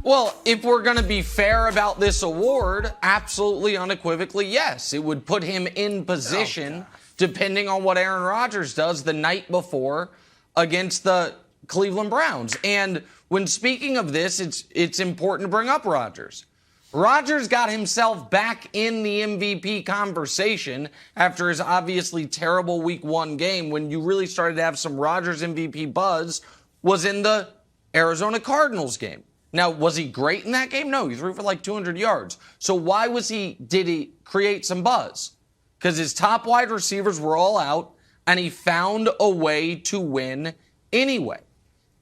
Well, if we're going to be fair about this award, absolutely unequivocally, yes. It would put him in position, depending on what Aaron Rodgers does the night before against the Cleveland Browns. And when speaking of this, it's important to bring up Rodgers. Rodgers got himself back in the MVP conversation after his obviously terrible Week 1 game. When you really started to have some Rodgers MVP buzz was in the Arizona Cardinals game. Now, was he great in that game? No, he threw for like 200 yards. So why did he create some buzz? Because his top wide receivers were all out, and he found a way to win anyway.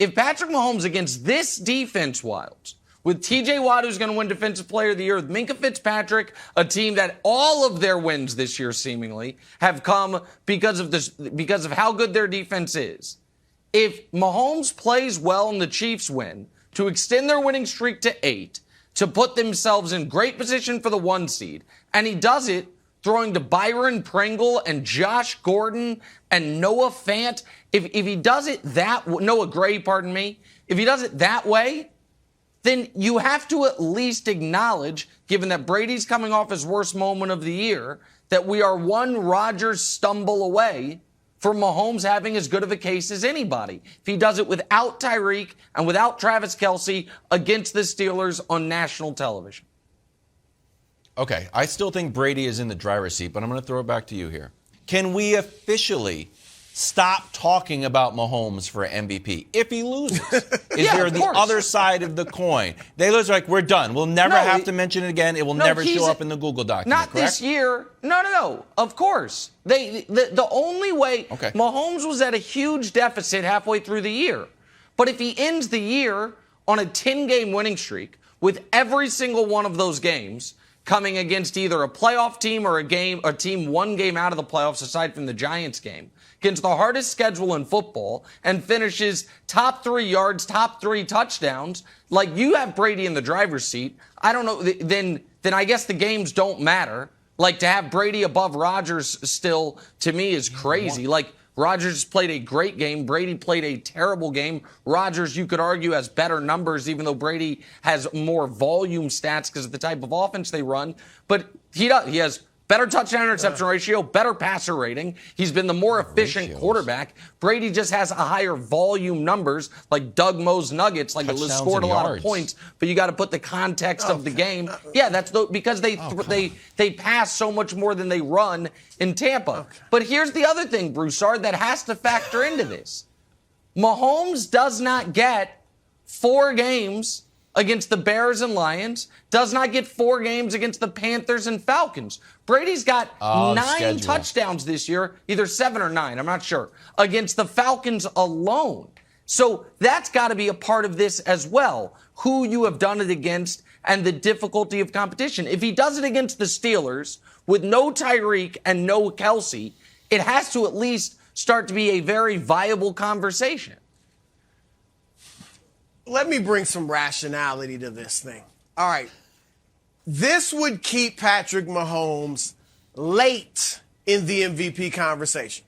If Patrick Mahomes against this defense, Wilds, with TJ Watt, who's going to win Defensive Player of the Year, with Minkah Fitzpatrick, a team that all of their wins this year seemingly have come because of how good their defense is. If Mahomes plays well and the Chiefs win, to extend their winning streak to 8, to put themselves in great position for the 1 seed. And he does it throwing to Byron Pringle and Josh Gordon and Noah Fant. If he does it Noah Gray, pardon me. If he does it that way, then you have to at least acknowledge, given that Brady's coming off his worst moment of the year, that we are one Rodgers stumble away from Mahomes having as good of a case as anybody. If he does it without Tyreek and without Travis Kelce against the Steelers on national television. Okay, I still think Brady is in the driver's seat, but I'm going to throw it back to you here. Can we officially stop talking about Mahomes for MVP if he loses? Is there the other side of the coin? They lose, like, we're done. We'll never have to mention it again. It will never show up in the Google document, not correct? This year. No. Of course. The only way Mahomes was at a huge deficit halfway through the year. But if he ends the year on a 10-game winning streak with every single one of those games coming against either a playoff team or a team 1 game out of the playoffs aside from the Giants game, against the hardest schedule in football, and finishes top 3 yards, top 3 touchdowns, like you have Brady in the driver's seat, I don't know, then I guess the games don't matter. Like, to have Brady above Rodgers still, to me, is crazy. Like, Rodgers played a great game. Brady played a terrible game. Rodgers, you could argue, has better numbers, even though Brady has more volume stats because of the type of offense they run. But he has better touchdown-interception ratio, better passer rating. He's been the more efficient quarterback. Brady just has a higher volume numbers, like Doug Moe's Nuggets, like it scored a lot of points. But you got to put the context of the game. Yeah, that's because they pass so much more than they run in Tampa. But here's the other thing, Broussard, that has to factor into this. Mahomes does not get 4 games against the Bears and Lions, does not get 4 games against the Panthers and Falcons. Brady's got 9 touchdowns this year, either 7 or 9, I'm not sure, against the Falcons alone. So that's got to be a part of this as well, who you have done it against and the difficulty of competition. If he does it against the Steelers with no Tyreek and no Kelce, it has to at least start to be a very viable conversation. Let me bring some rationality to this thing. All right. This would keep Patrick Mahomes late in the MVP conversation.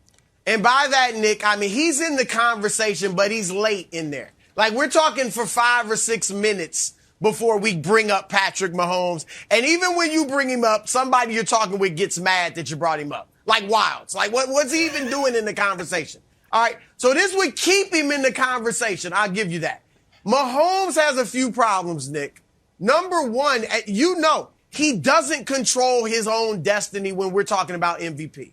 And by that, Nick, I mean, he's in the conversation, but he's late in there. Like, we're talking for 5 or 6 minutes before we bring up Patrick Mahomes. And even when you bring him up, somebody you're talking with gets mad that you brought him up. Like Wilds. Like, what's he even doing in the conversation? All right. So this would keep him in the conversation. I'll give you that. Mahomes has a few problems, Nick. Number one, he doesn't control his own destiny when we're talking about MVP.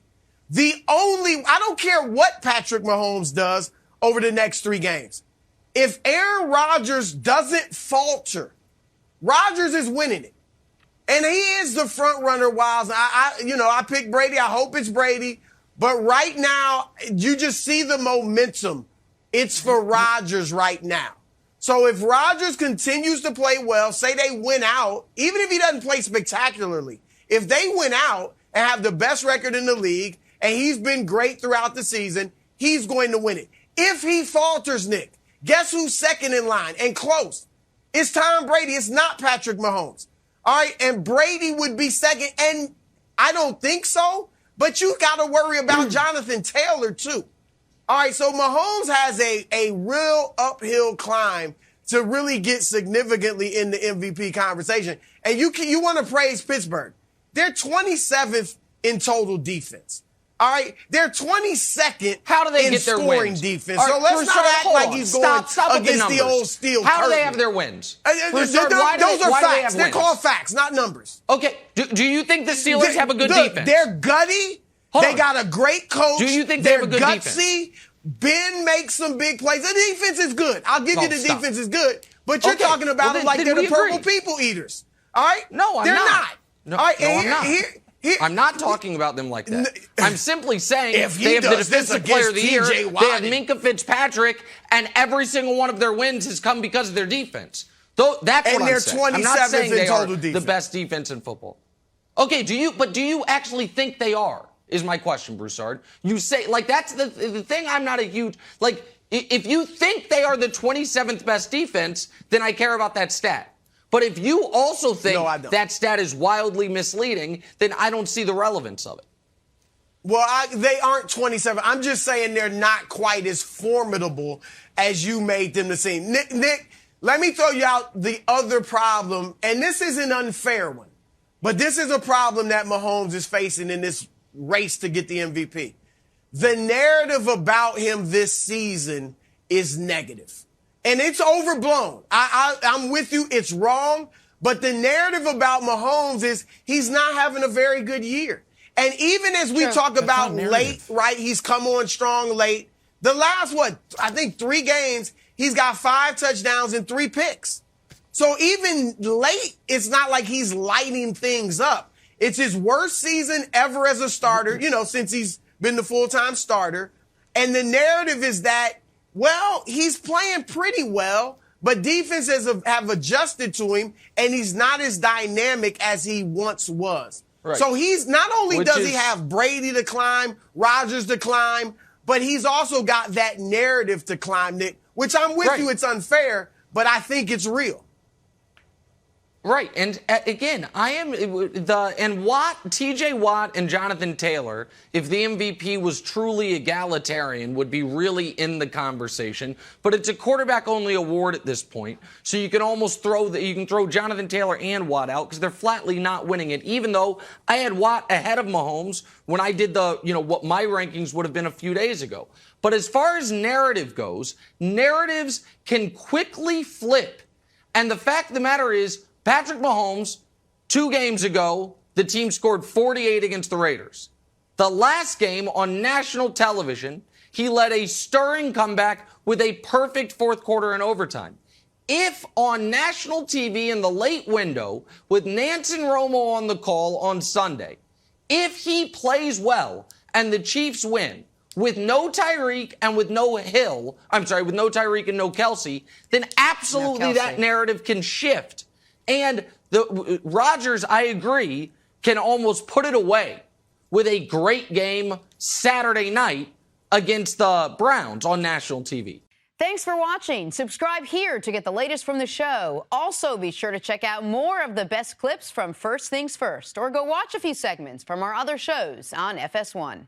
I don't care what Patrick Mahomes does over the next 3 games. If Aaron Rodgers doesn't falter, Rodgers is winning it. And he is the front runner, Wiles. I picked Brady. I hope it's Brady. But right now, you just see the momentum. It's for Rodgers right now. So if Rodgers continues to play well, say they win out, even if he doesn't play spectacularly, if they win out and have the best record in the league, and he's been great throughout the season, he's going to win it. If he falters, Nick, guess who's second in line and close? It's Tom Brady. It's not Patrick Mahomes. All right, and Brady would be second, and I don't think so, but you got to worry about Jonathan Taylor, too. All right, so Mahomes has a real uphill climb to really get significantly in the MVP conversation. And you want to praise Pittsburgh. They're 27th in total defense. All right, they're 22nd How do they in get their scoring wins? defense. All so right, let's Broussard, not act like on. he's Stop going with the against the numbers. old steel How do they curtain. have their wins? Those Broussard, are why do they facts. have They're wins? called facts, not numbers. Okay, do you think the Steelers have a good defense? They're gutty. Hold they on. got a great coach. Do you think they they're have a good gutsy. defense? Ben makes some big plays. The defense is good. I'll give you the stop. defense is good. But you're Okay, talking about well, them then- like then they're the we purple agree. people eaters. All right? No, I'm they're not. not. No, All right, no, and I'm not. Here, I'm not talking about them like that. I'm simply saying If he they have the does this defensive player of the year. against TJ Watt They have and- Minka Fitzpatrick, and every single one of their wins has come because of their defense. Though that's And what they're I'm saying. I'm not 27th saying in they are total defense. the best defense in football. Okay, do you actually think they are? Is my question, Broussard. You say like that's the thing. I'm not a huge like. If you think they are the 27th best defense, then I care about that stat. But if you also think that stat is wildly misleading, then I don't see the relevance of it. Well, they aren't 27. I'm just saying they're not quite as formidable as you made them to seem. Nick, let me throw you out the other problem, and this is an unfair one, but this is a problem that Mahomes is facing in this race to get the MVP. The narrative about him this season is negative. And it's overblown. I'm with you. It's wrong. But the narrative about Mahomes is he's not having a very good year. And even as we talk about late, right, he's come on strong late. The last, I think 3 games, he's got 5 touchdowns and 3 picks. So even late, it's not like he's lighting things up. It's his worst season ever as a starter, since he's been the full-time starter. And the narrative is that, well, he's playing pretty well, but defenses have adjusted to him, and he's not as dynamic as he once was. Right. So he's not only does he have Brady to climb, Rodgers to climb, but he's also got that narrative to climb, Nick, which I'm with you, it's unfair, but I think it's real. Right, and again, I am TJ Watt and Jonathan Taylor, if the MVP was truly egalitarian, would be really in the conversation. But it's a quarterback-only award at this point, so you can almost throw Jonathan Taylor and Watt out because they're flatly not winning it. Even though I had Watt ahead of Mahomes when I did what my rankings would have been a few days ago. But as far as narrative goes, narratives can quickly flip, and the fact of the matter is, Patrick Mahomes, 2 games ago, the team scored 48 against the Raiders. The last game on national television, he led a stirring comeback with a perfect fourth quarter and overtime. If on national TV in the late window, with Nance and Romo on the call on Sunday, if he plays well and the Chiefs win, with no Tyreek and with no Hill, with no Tyreek and no Kelce, then absolutely that narrative can shift. And the Rodgers, I agree, can almost put it away with a great game Saturday night against the Browns on national TV. Thanks for watching. Subscribe here to get the latest from the show. Also, be sure to check out more of the best clips from First Things First, or go watch a few segments from our other shows on FS1.